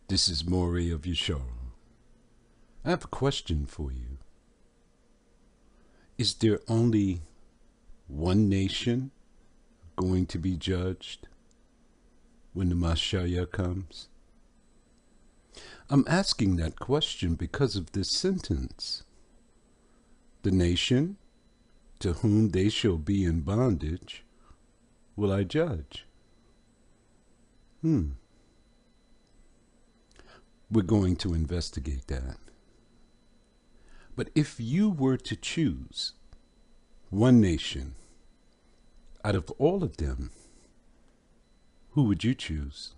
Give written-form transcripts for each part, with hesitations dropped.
This is Maury of Yeshara. I have a question for you. Is there only one nation going to be judged when the Mashiach comes? I'm asking that question because of this sentence. The nation to whom they shall be in bondage will I judge. We're going to investigate that. But if you were to choose one nation out of all of them, who would you choose?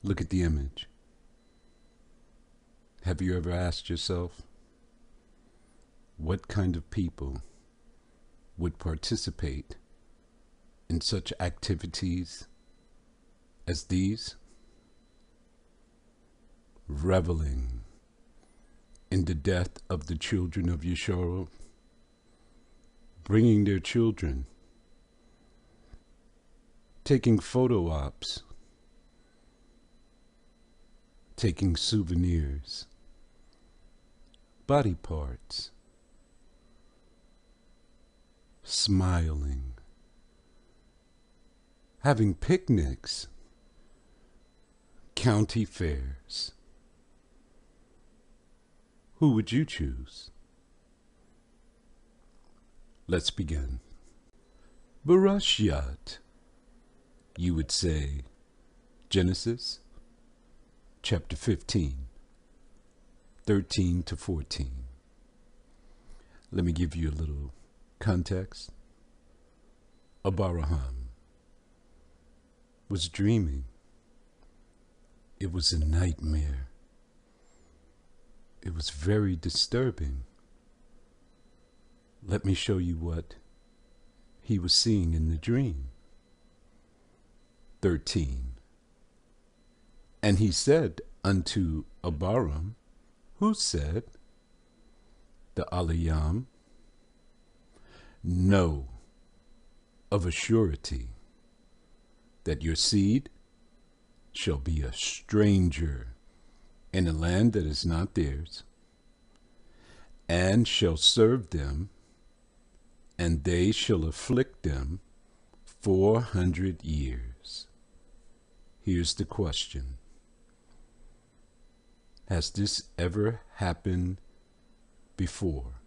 Look at the image. Have you ever asked yourself, what kind of people would participate in such activities as these? Reveling in the death of the children of Yeshua, bringing their children, taking photo ops, taking souvenirs, body parts, smiling, having picnics, county fairs. Who would you choose? Let's begin. Barashiat, you would say Genesis chapter 15, 13 to 14. Let me give you a little context. Abraham was dreaming. It was a nightmare. It was very disturbing. Let me show you what he was seeing in the dream. 13. And he said unto Abraham, who said, the Aliyam, know of a surety that your seed shall be a stranger in a land that is not theirs, and shall serve them, and they shall afflict them 400 years. Here's the question. Has this ever happened before?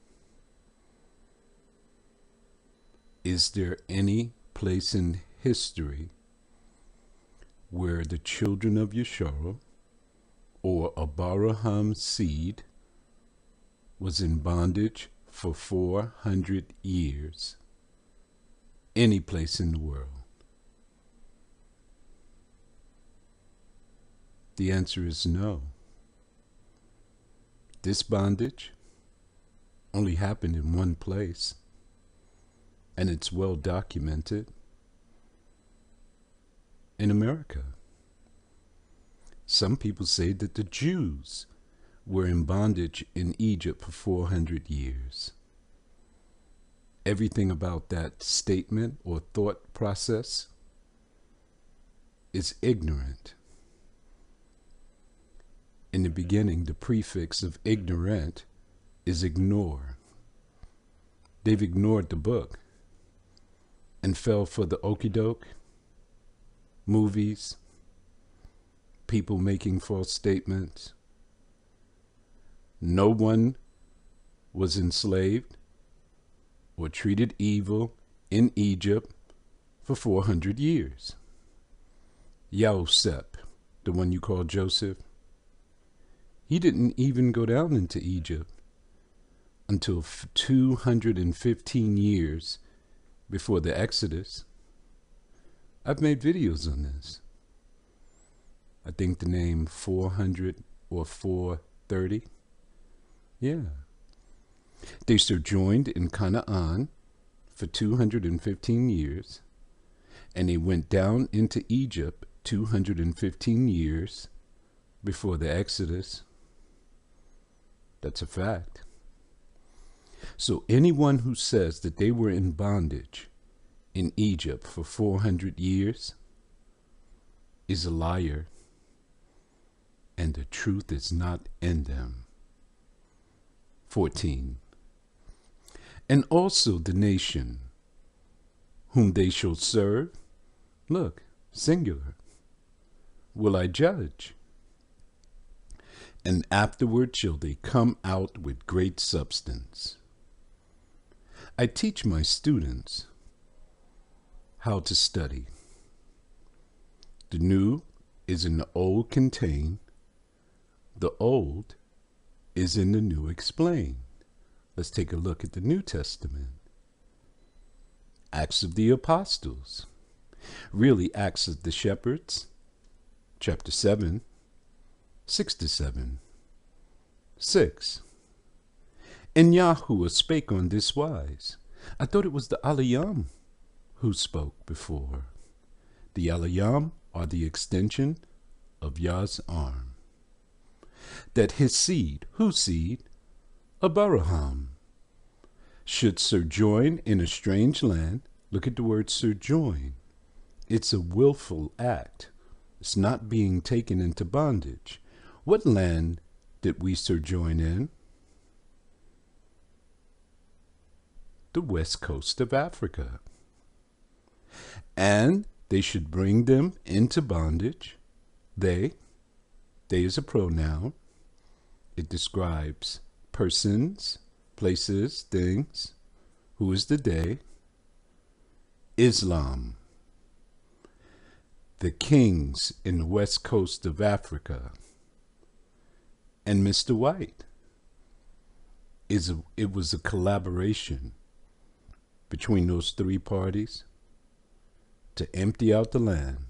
Is there any place in history where the children of Yeshua or Abraham's seed was in bondage for 400 years? Any place in the world? The answer is no. This bondage only happened in one place, and it's well documented in America. Some people say that the Jews were in bondage in Egypt for 400 years. Everything about that statement or thought process is ignorant. In the beginning, the prefix of ignorant is ignore. They've ignored the book and fell for the okey-doke, movies, people making false statements. No one was enslaved or treated evil in Egypt for 400 years. Yosef, the one you call Joseph, he didn't even go down into Egypt until 215 years before the Exodus. I've made videos on this. I think the name 400 or 430. Yeah. They sojourned in Canaan for 215 years, and they went down into Egypt 215 years before the Exodus. That's a fact. So anyone who says that they were in bondage in Egypt for 400 years is a liar, and the truth is not in them. 14. And also the nation whom they shall serve, look, singular, will I judge. And afterward shall they come out with great substance. I teach my students how to study. The new is in the old contained. The old is in the new explained. Let's take a look at the New Testament. Acts of the Apostles. Really, Acts of the Shepherds, chapter 7, 6-7. 6. And Yahuwah spake on this wise. I thought it was the Aliyam who spoke before. The Aliyam are the extension of Yah's arm. That his seed, whose seed? Abraham, should sojourn in a strange land. Look at the word sojourn. It's a willful act. It's not being taken into bondage. What land did we sojourn in? The west coast of Africa. And they should bring them into bondage. They is a pronoun. It describes persons, places, things. Who is the they? Islam. The kings in the west coast of Africa. And Mr. White. It was a collaboration between those three parties to empty out the land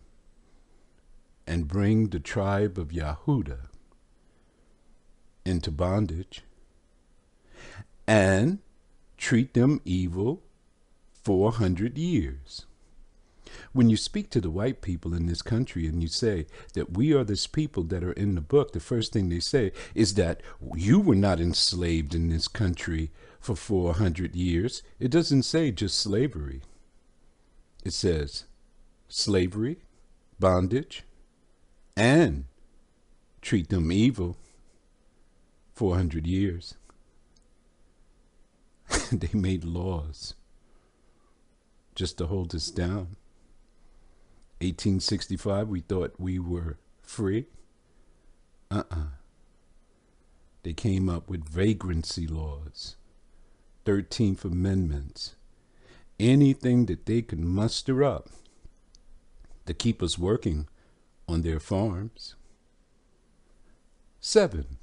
and bring the tribe of Yahudah into bondage and treat them evil 400 years. When you speak to the white people in this country and you say that we are this people that are in the book, the first thing they say is that you were not enslaved in this country for 400 years. It doesn't say just slavery. It says slavery, bondage, and treat them evil 400 years. They made laws just to hold us down. 1865, we thought we were free. They came up with vagrancy laws, 13th Amendments, anything that they could muster up to keep us working on their farms. 7.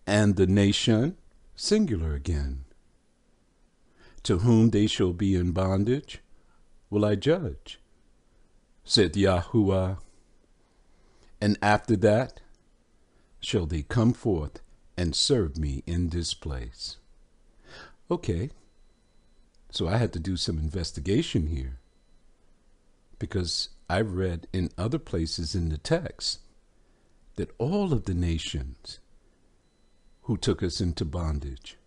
And the nation, singular again, to whom they shall be in bondage, will I judge, said Yahuwah. And after that shall they come forth and serve me in this place. Okay, so I had to do some investigation here, because I read in other places in the text that all of the nations who took us into bondage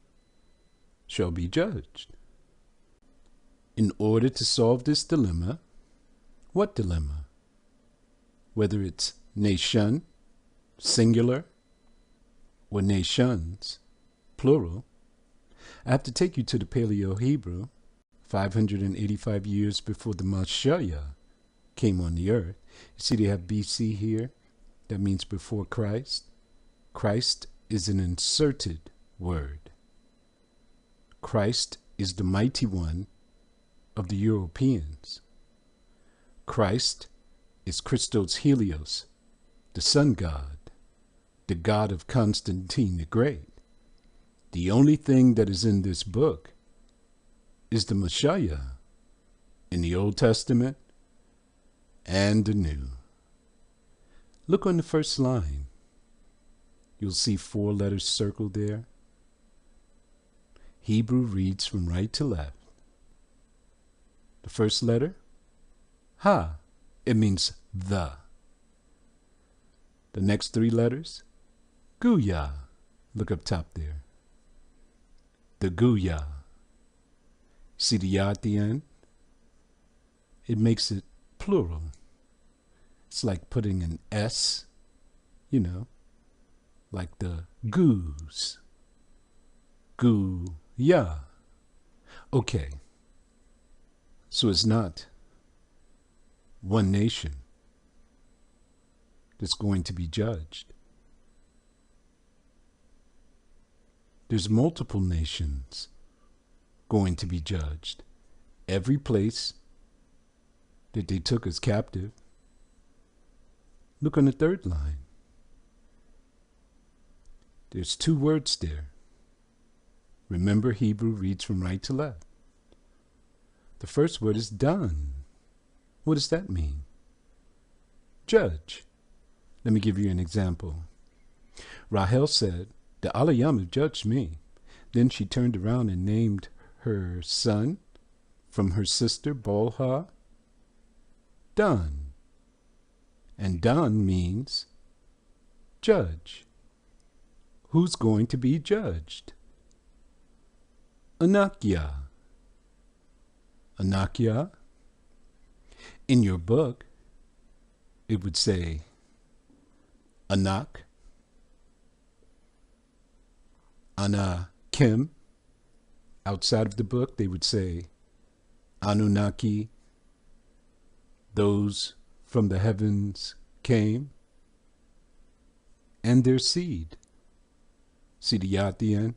shall be judged. In order to solve this dilemma, what dilemma? Whether it's nation, singular, or nations, plural, I have to take you to the Paleo-Hebrew, 585 years before the Messiah came on the earth. You see they have BC here. That means before Christ. Christ is an inserted word. Christ is the mighty one of the Europeans. Christ is Christos Helios, the sun god, the god of Constantine the Great. The only thing that is in this book is the Messiah in the Old Testament and the New. Look on the first line. You'll see 4 letters circled there. Hebrew reads from right to left. The first letter, Ha. It means the. The next 3 letters, Cooyah. Look up top there. The Cooyah. See the yah at the end? It makes it plural. It's like putting an S, you know, like the goose. Cooyah. Okay, so it's not one nation that's going to be judged. There's multiple nations going to be judged. Every place that they took as captive. Look on the third line. There's two words there. Remember, Hebrew reads from right to left. The first word is done. What does that mean? Judge. Let me give you an example. Rahel said, the Alayam judged me. Then she turned around and named her son from her sister Bolha Dan. And Dan means judge. Who's going to be judged? Anakyah. Anakyah. In your book, it would say Anak, Anakim. Outside of the book, they would say Anunnaki. Those from the heavens came, and their seed. See the ya at the end?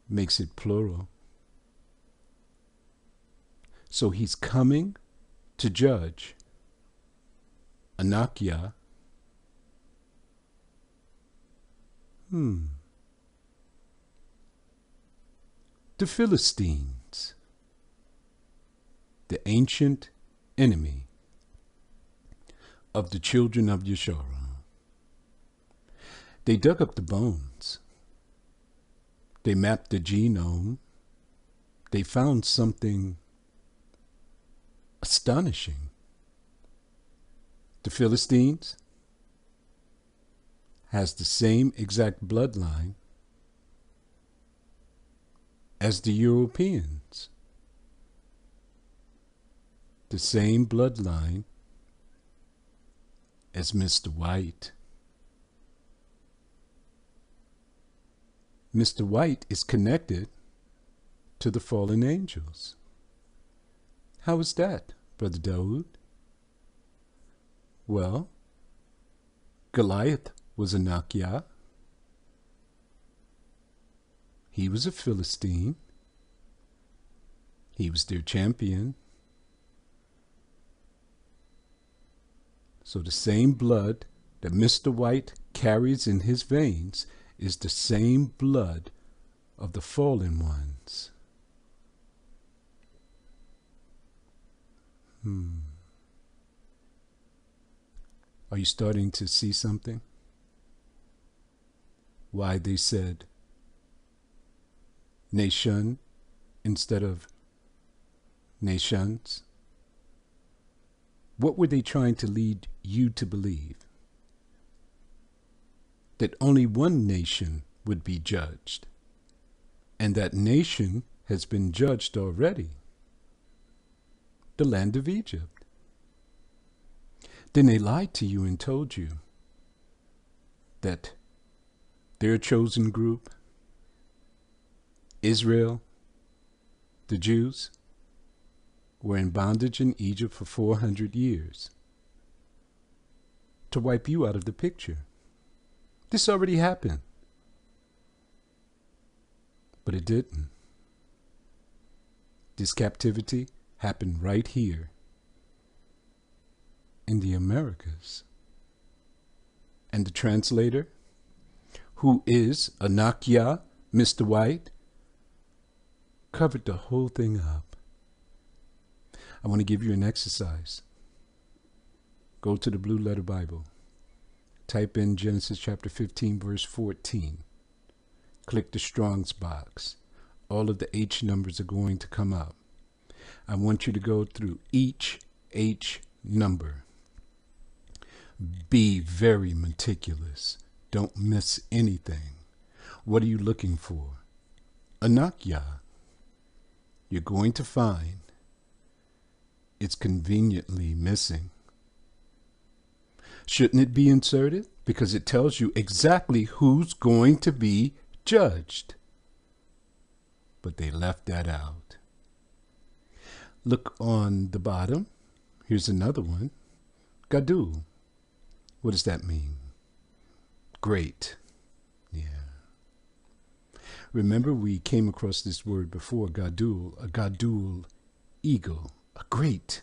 Makes it plural. So he's coming to judge Anakyah. The Philistines, the ancient enemy of the children of Yasharal. They dug up the bones. They mapped the genome. They found something astonishing. The Philistines has the same exact bloodline as the Europeans. The same bloodline as Mr. White. Mr. White is connected to the fallen angels. How is that, Brother Dawood? Well, Goliath was a Anakyah. He was a Philistine. He was their champion. So the same blood that Mr. White carries in his veins is the same blood of the fallen ones. Are you starting to see something? Why they said nation instead of nations? What were they trying to lead you to believe? That only one nation would be judged, and that nation has been judged already, the land of Egypt. Then they lied to you and told you that their chosen group, Israel, the Jews, were in bondage in Egypt for 400 years to wipe you out of the picture. This already happened. But it didn't. This captivity happened right here in the Americas. And the translator, who is Anakyah, Mr. White, covered the whole thing up. I want to give you an exercise. Go to the Blue Letter Bible. Type in Genesis chapter 15, verse 14. Click the Strong's box. All of the H numbers are going to come up. I want you to go through each H number. Be very meticulous. Don't miss anything. What are you looking for? Anakyah. You're going to find it's conveniently missing Shouldn't it be inserted? Because it tells you exactly who's going to be judged. But they left that out. Look on the bottom. Here's another one. Gadol. What does that mean? Great. Yeah. Remember, we came across this word before, Gadol, a Gadol eagle, a great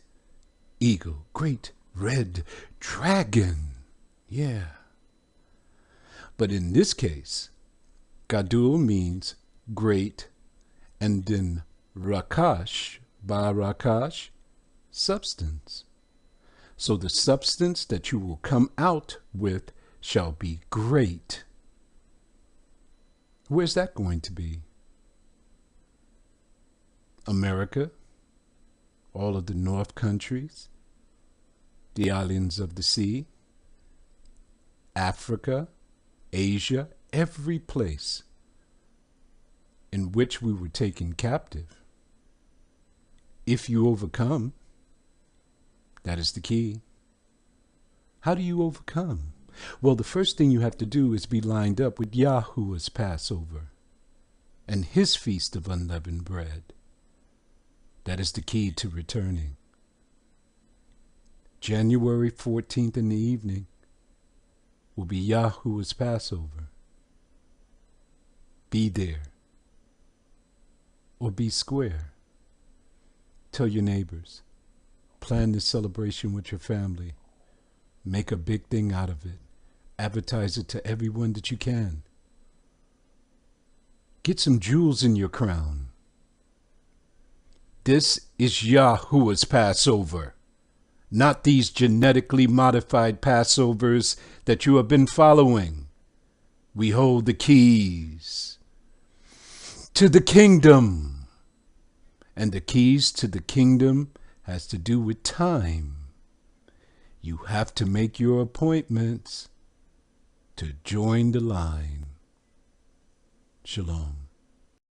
eagle, great red dragon. Yeah. But in this case, Gadol means great, and then Rakash, Barakash, substance. So the substance that you will come out with shall be great. Where's that going to be? America, all of the North countries, the islands of the sea, Africa, Asia, every place in which we were taken captive. If you overcome, that is the key. How do you overcome? Well, the first thing you have to do is be lined up with Yahuwah's Passover and his feast of unleavened bread. That is the key to returning. January 14th in the evening will be Yahuwah's Passover. Be there or be square. Tell your neighbors. Plan this celebration with your family. Make a big thing out of it. Advertise it to everyone that you can. Get some jewels in your crown. This is Yahuwah's Passover, not these genetically modified Passovers that you have been following. We hold the keys to the kingdom. And the keys to the kingdom has to do with time. You have to make your appointments to join the line. Shalom.